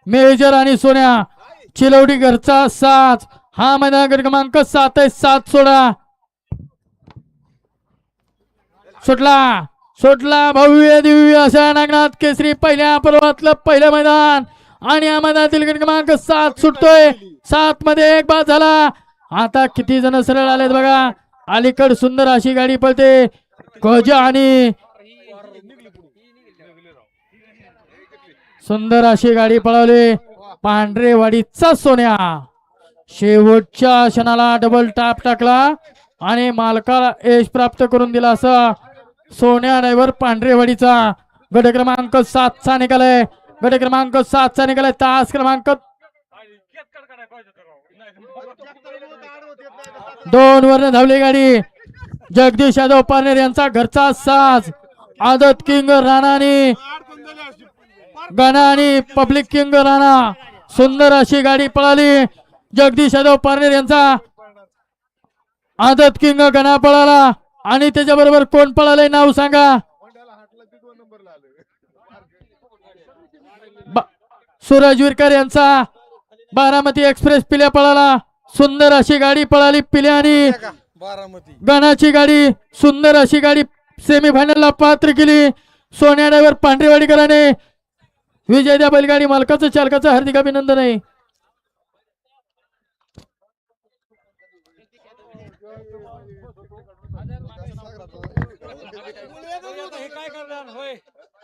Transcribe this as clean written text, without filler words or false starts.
Major आणि सोन्या चिलवडी घरचा 7 हा मैदान क्रमांक 7 आहे 7 सोडा सुटला भव्य दिव्य अशा नागनाथ केसरी पहिल्या पर्वातलं पहिलं मैदान आणि या मैदानातील क्रमांक 7 सुटतोय 7 मध्ये एक बाद झाला। आता किती जण सरळ आलेत बघा अलीकड सुंदर अशी गाडी पळते गजा आणि सुंदर अशी गाडी पळवली पांढरेवाडीचा सोन्या शेवटच्या क्षणाला डबल टॅप टाकला आणि मालकाला यश प्राप्त करून दिला असा सोन्या ड्रायव्हर पांढरेवाडीचा गट क्रमांक 7 चा निकालाय गट क्रमांक 7 चा निकालाय तास क्रमांक 2 वरने धावली गाडी जगदीश यादव पारनेर यांचा घरचा साज आदत किंग राणानी गणा आणि पब्लिक किंग राणा सुंदर अशी गाडी पळाली जगदीश यादव पारनेर यांचा आदत किंग गणा पळाला आणि त्याच्याबरोबर कोण पळाले नाव सांगा सूरज विरकर यांचा बारामती एक्सप्रेस पिल्या पळाला सुंदर अशी गाडी पळाली पिल्या आणि गणाची गाडी सुंदर अशी गाडी सेमीफायनलला पात्र केली सोन्या ड्रायव्हर पांढरेवाडीकरांनी विजय द्या बैलगाडी मालकाचं चालकाचं हार्दिक अभिनंदन आहे। काय करणार होय